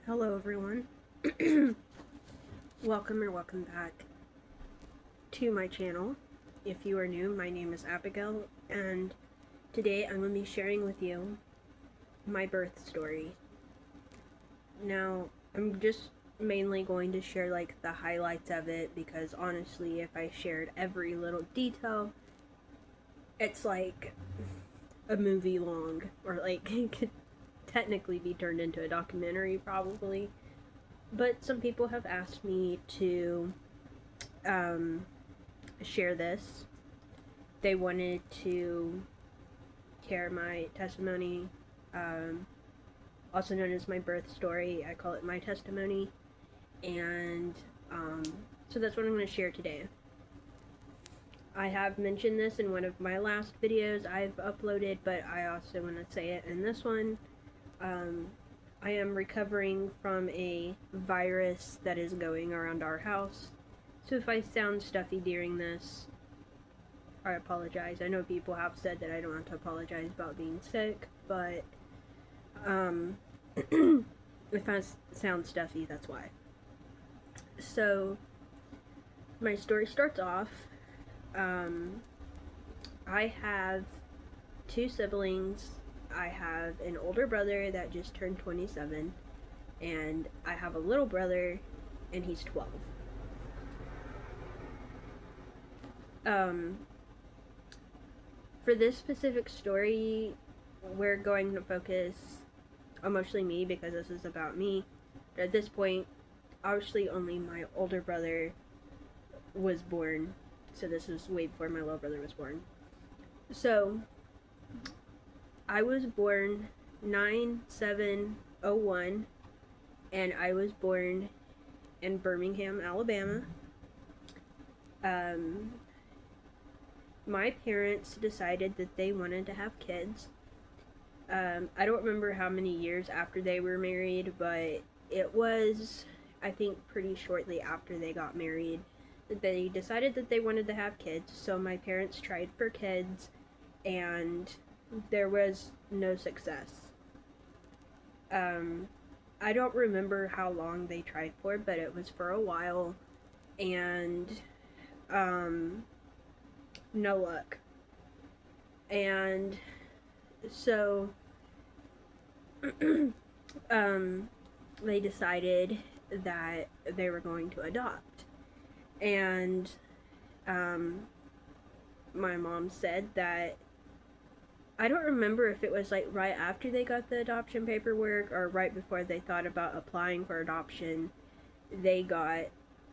Hello everyone. Welcome back to my channel. If you are new, my name is Abigail, and today I'm going to be sharing with you my birth story. Now, I'm just mainly going to share like the highlights of it because honestly, if I shared every little detail, it's like a movie long, or like it could technically be turned into a documentary probably. But some people have asked me to share this. They wanted to hear my testimony, also known as my birth story. I call it my testimony. And so that's what I'm going to share today. I have mentioned this in one of my last videos I've uploaded, but I also want to say it in this one. I am recovering from a virus that is going around our house. So if I sound stuffy during this, I apologize. I know people have said that I don't have to apologize about being sick, but if I sound stuffy, that's why. So my story starts off. I have two siblings. I have an older brother that just turned 27, and I have a little brother, and he's 12. For this specific story, we're going to focus on mostly me because this is about me. But at this point, obviously only my older brother was born, so this is way before my little brother was born. So I was born 9/7/01, and I was born in Birmingham, Alabama. My parents decided that they wanted to have kids. I don't remember how many years after they were married, but it was, I think, pretty shortly after they got married that they decided that they wanted to have kids. So my parents tried for kids, and there was no success. I don't remember how long they tried for, but it was for a while, and no luck. And so they decided that they were going to adopt. And my mom said that, I don't remember if it was like right after they got the adoption paperwork or right before they thought about applying for adoption, my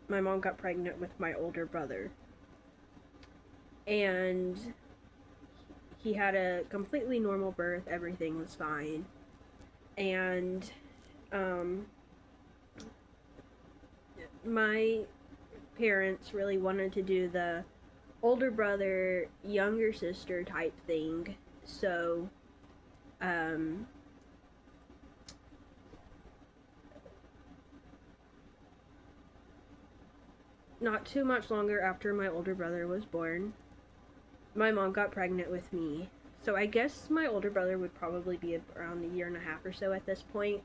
mom got pregnant with my older brother. And he had a completely normal birth, everything was fine. And my parents really wanted to do the older brother, younger sister type thing. So not too much longer after my older brother was born, my mom got pregnant with me. So I guess my older brother would probably be around a year and a half or so at this point,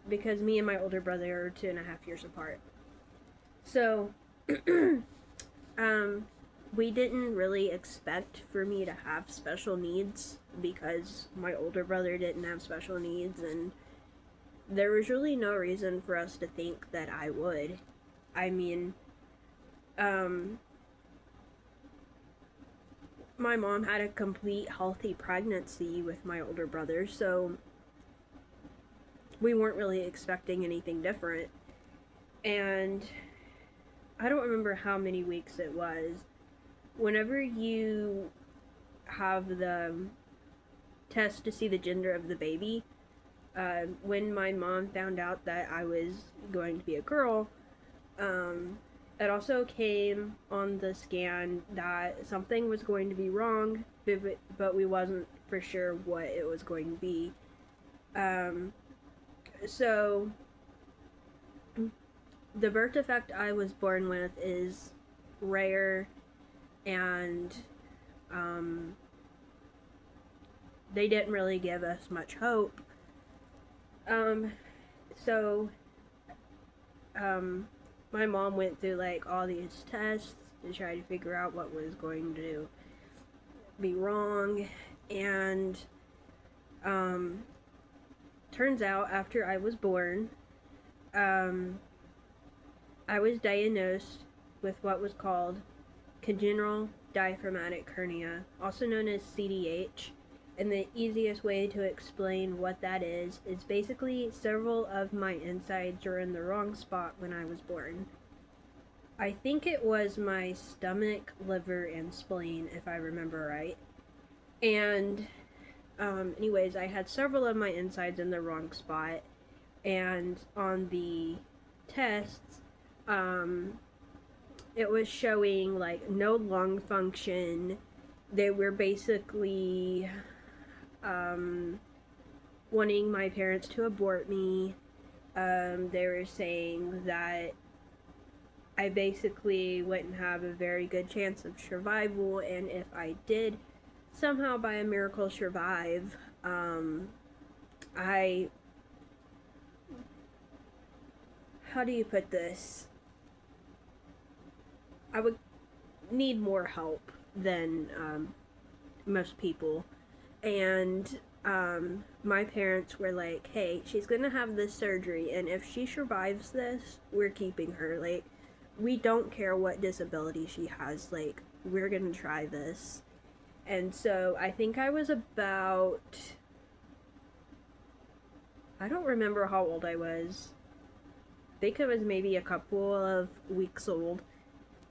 because me and my older brother are 2.5 years apart. So we didn't really expect for me to have special needs because my older brother didn't have special needs, and there was really no reason for us to think that I would. I mean, my mom had a complete healthy pregnancy with my older brother, so we weren't really expecting anything different. And I don't remember how many weeks it was. Whenever you have the test to see the gender of the baby, when my mom found out that I was going to be a girl, it also came on the scan that something was going to be wrong, but we wasn't for sure what it was going to be. So the birth defect I was born with is rare, and they didn't really give us much hope. So, um, my mom went through like all these tests to try to figure out what was going to be wrong, and um, turns out after I was born, um, I was diagnosed with what was called congenital diaphragmatic hernia, also known as CDH. And the easiest way to explain what that is basically several of my insides are in the wrong spot when I was born. I think it was my stomach, liver, and spleen, if I remember right. And, anyways, I had several of my insides in the wrong spot. And on the tests, it was showing like no lung function. They were basically wanting my parents to abort me. They were saying that I basically wouldn't have a very good chance of survival, and if I did somehow by a miracle survive, how do you put this? I would need more help than most people. And my parents were like, hey, she's gonna have this surgery, and if she survives this, we're keeping her. Like, we don't care what disability she has, like, we're gonna try this. And so I think I was about, I don't remember how old I was. I think it was maybe a couple of weeks old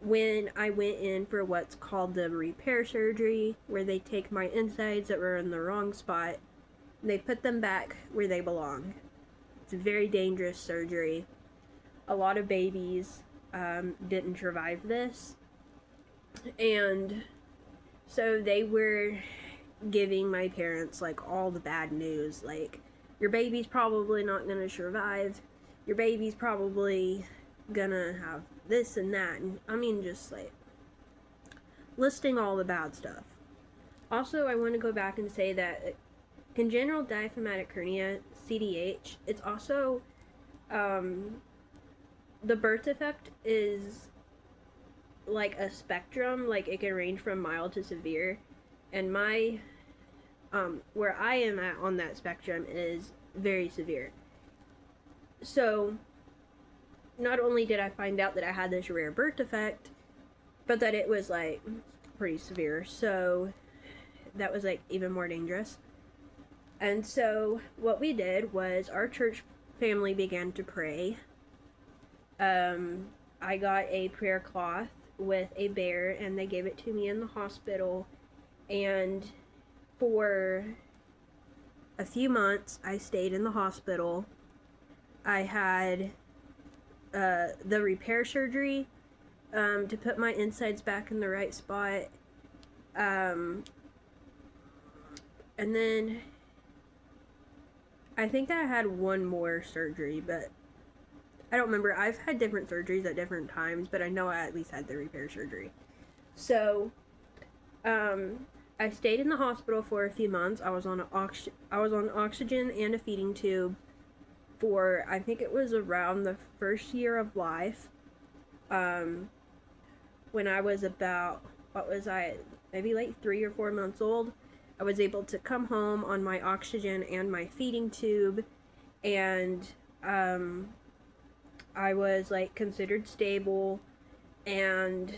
when I went in for what's called the repair surgery, where they take my insides that were in the wrong spot and they put them back where they belong. It's a very dangerous surgery. A lot of babies didn't survive this, and so they were giving my parents like all the bad news, like, your baby's probably not gonna survive, your baby's probably gonna have this and that, and I mean, just like listing all the bad stuff. Also, I want to go back and say that congenital diaphragmatic hernia, CDH, it's also the birth defect is like a spectrum, like it can range from mild to severe, and my where I am at on that spectrum is very severe. So not only did I find out that I had this rare birth defect, but that it was like pretty severe. So that was like even more dangerous. And so what we did was our church family began to pray. I got a prayer cloth with a bear, and they gave it to me in the hospital. And for a few months, I stayed in the hospital. I had the repair surgery to put my insides back in the right spot. And then I think I had one more surgery, but I don't remember. I've had different surgeries at different times, but I know I at least had the repair surgery. So, I stayed in the hospital for a few months. I was on oxygen and a feeding tube for, I think it was around the first year of life. When I was about, what was I, maybe like 3 or 4 months old, I was able to come home on my oxygen and my feeding tube, and I was like considered stable, and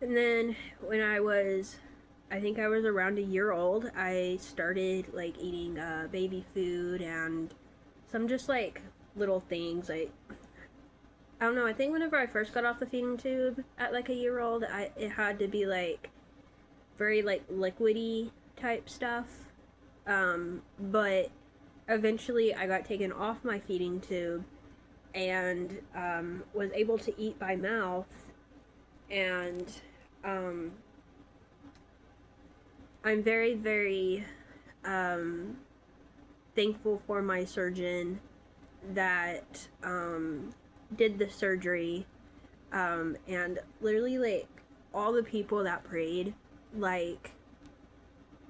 then when I think I was around a year old, I started like eating baby food and some just like little things. Like, I don't know, I think whenever I first got off the feeding tube at like a year old, it had to be like very like liquidy type stuff. But eventually I got taken off my feeding tube and was able to eat by mouth, and I'm very, very thankful for my surgeon that did the surgery, and literally like all the people that prayed, like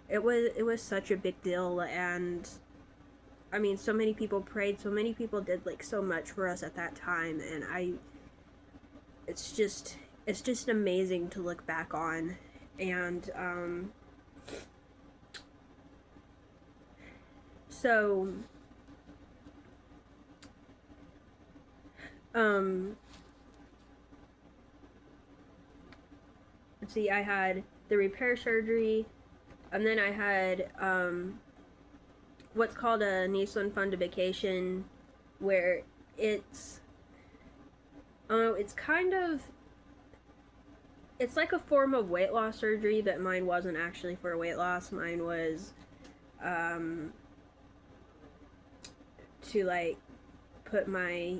it was such a big deal, and I mean, so many people prayed, so many people did like so much for us at that time, and it's just it's just amazing to look back on. And so um let's see, I had the repair surgery, and then I had what's called a Nissan fundification, where it's it's kind of, it's like a form of weight loss surgery, but mine wasn't actually for weight loss. Mine was to like put my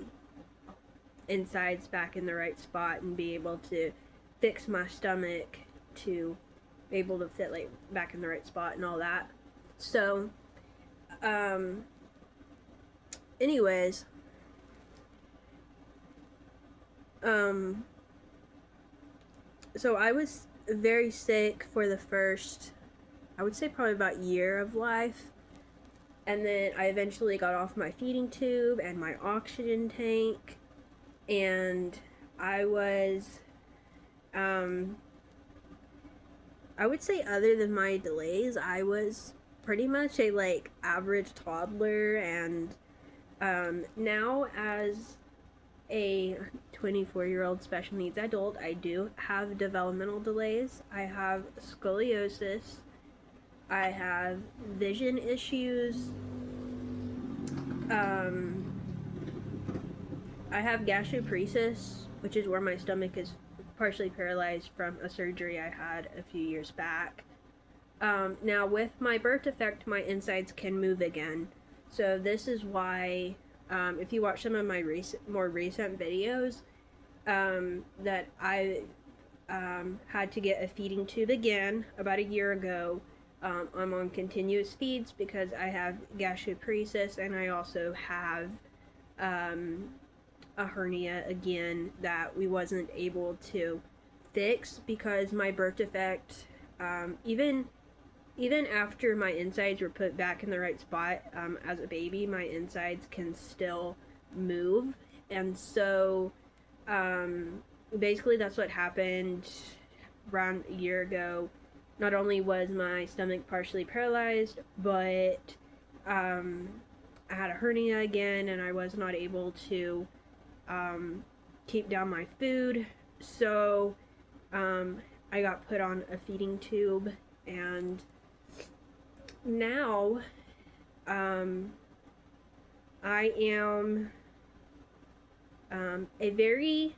insides back in the right spot and be able to fix my stomach to be able to fit like back in the right spot and all that. So anyways, so I was very sick for the first, I would say probably about year of life. And then I eventually got off my feeding tube and my oxygen tank. And I was, I would say other than my delays, I was pretty much a like average toddler. And now as a 24-year-old special needs adult, I do have developmental delays. I have scoliosis. I have vision issues. I have gastroparesis, which is where my stomach is partially paralyzed from a surgery I had a few years back. Now, with my birth defect, my insides can move again. So this is why, if you watch some of my more recent videos, that I had to get a feeding tube again about a year ago. I'm on continuous feeds because I have gastroparesis, and I also have a hernia again that we wasn't able to fix because my birth defect, even after my insides were put back in the right spot, as a baby, my insides can still move. And so basically that's what happened around a year ago. Not only was my stomach partially paralyzed, but I had a hernia again, and I was not able to keep down my food. So I got put on a feeding tube, and now I am a very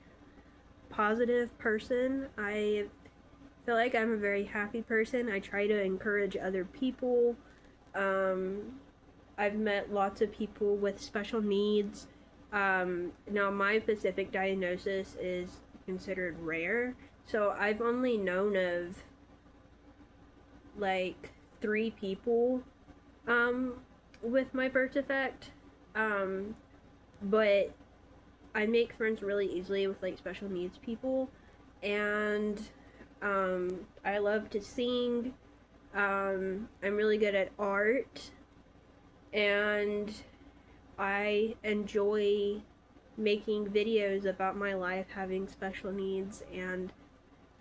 positive person. I feel like I'm a very happy person. I try to encourage other people. I've met lots of people with special needs. Now my specific diagnosis is considered rare, so I've only known of like 3 people with my birth defect, but I make friends really easily with like special needs people, and I love to sing. I'm really good at art, and I enjoy making videos about my life having special needs and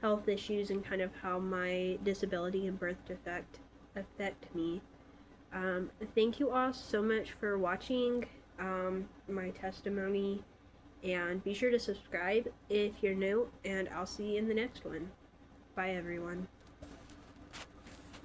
health issues, and kind of how my disability and birth defect affect me. Thank you all so much for watching my testimony, and be sure to subscribe if you're new, and I'll see you in the next one. Bye, everyone.